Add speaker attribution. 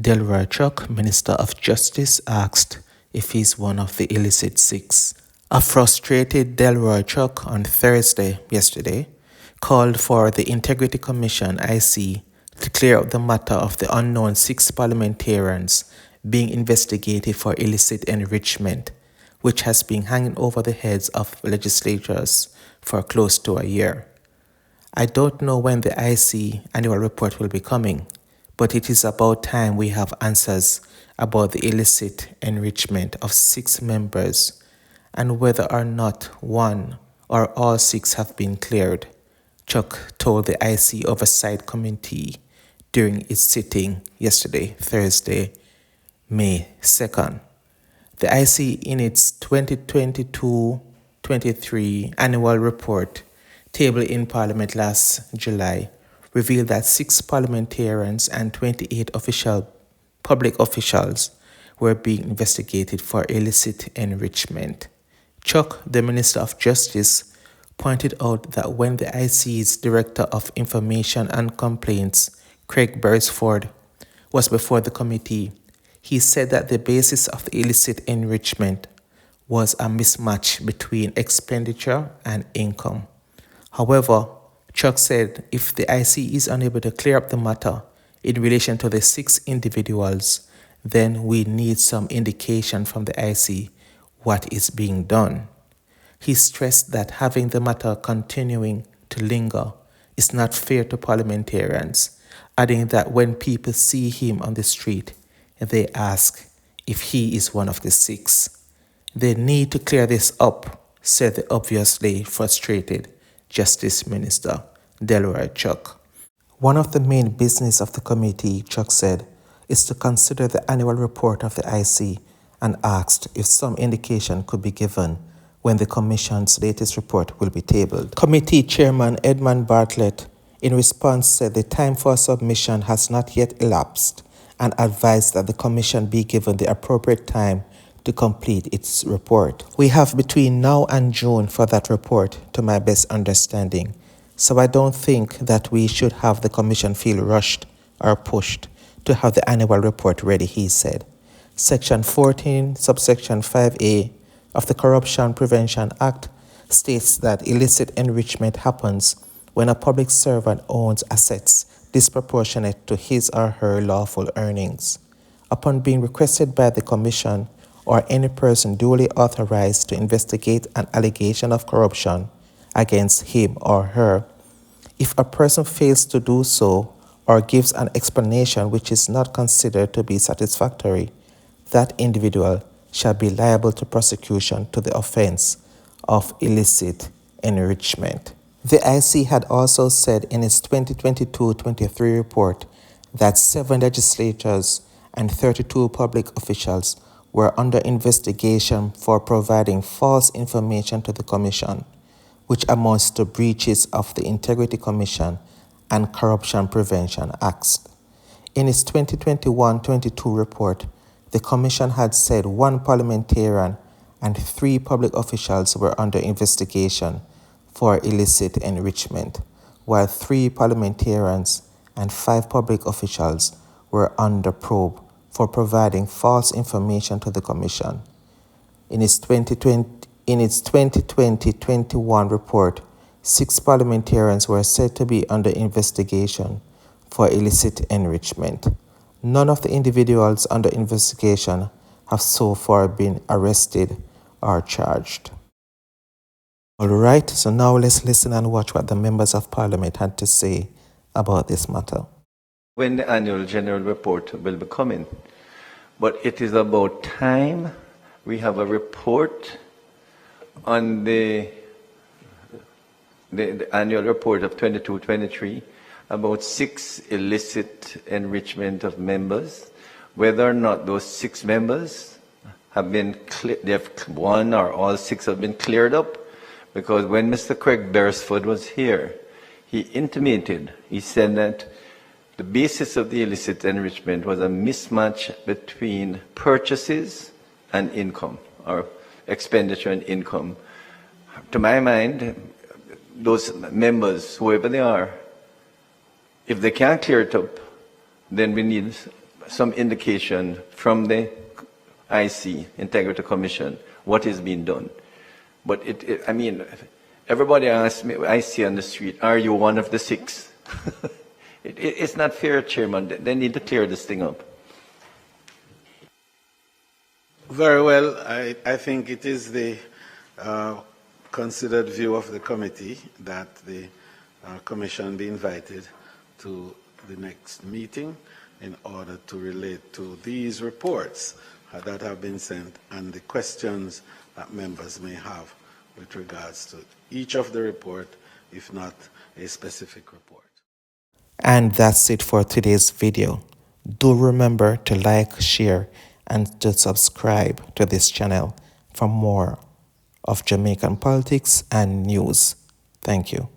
Speaker 1: Delroy Chuck, Minister of Justice, asked if he's one of the illicit six. A frustrated Delroy Chuck on yesterday, called for the Integrity Commission (IC) to clear up the matter of the unknown 6 parliamentarians being investigated for illicit enrichment, which has been hanging over the heads of legislators for close to a year. I don't know when the IC annual report will be coming, but it is about time we have answers about the illicit enrichment of 6 members and whether or not one or all 6 have been cleared, Chuck told the IC Oversight Committee during its sitting yesterday, Thursday, May 2nd. The IC in its 2022-23 annual report tabled in Parliament last July revealed that 6 parliamentarians and 28 public officials were being investigated for illicit enrichment. Chuck, the Minister of Justice, pointed out that when the IC's Director of Information and Complaints, Craig Beresford, was before the committee, he said that the basis of the illicit enrichment was a mismatch between expenditure and income. However, Chuck said if the IC is unable to clear up the matter in relation to the 6 individuals, then we need some indication from the IC what is being done. He stressed that having the matter continuing to linger is not fair to parliamentarians, adding that when people see him on the street, they ask if he is one of the 6. They need to clear this up, said the obviously frustrated Justice Minister Delroy Chuck. One of the main business of the committee, Chuck said, is to consider the annual report of the IC and asked if some indication could be given when the Commission's latest report will be tabled. Committee Chairman Edmund Bartlett, in response, said the time for submission has not yet elapsed and advised that the Commission be given the appropriate time to complete its report. We have between now and June for that report, to my best understanding, so I don't think that we should have the Commission feel rushed or pushed to have the annual report ready, he said. Section 14, subsection 5A of the Corruption Prevention Act states that illicit enrichment happens when a public servant owns assets disproportionate to his or her lawful earnings. Upon being requested by the Commission or any person duly authorized to investigate an allegation of corruption against him or her, if a person fails to do so or gives an explanation which is not considered to be satisfactory, that individual shall be liable to prosecution to the offense of illicit enrichment. The IC had also said in its 2022-23 report that 7 legislators and 32 public officials were under investigation for providing false information to the Commission, which amounts to breaches of the Integrity Commission and Corruption Prevention Acts. In its 2021-22 report, the Commission had said 1 parliamentarian and 3 public officials were under investigation for illicit enrichment, while 3 parliamentarians and 5 public officials were under probe for providing false information to the Commission. In its 2020-21 report, 6 parliamentarians were said to be under investigation for illicit enrichment. None of the individuals under investigation have so far been arrested or charged. All right, so now let's listen and watch what the members of Parliament had to say about this matter.
Speaker 2: When the annual general report will be coming, but it is about time we have a report on the annual report of 22-23 about 6 illicit enrichment of members, whether or not those 6 members have been one or all 6 have been cleared up. Because when Mr. Craig Beresford was here, he intimated, he said that the basis of the illicit enrichment was a mismatch between purchases and income, or expenditure and income. To my mind, those members, whoever they are, if they can't clear it up, then we need some indication from the IC, Integrity Commission, what is being done. But I mean, everybody asks me, I see on the street, are you one of the 6? It's not fair, Chairman. They need to clear this thing up.
Speaker 3: Very well. I think it is the considered view of the committee that the Commission be invited to the next meeting in order to relate to these reports that have been sent and the questions that members may have with regards to each of the report, if not a specific report.
Speaker 1: And that's it for today's video. Do remember to like, share, and to subscribe to this channel for more of Jamaican politics and news. Thank you.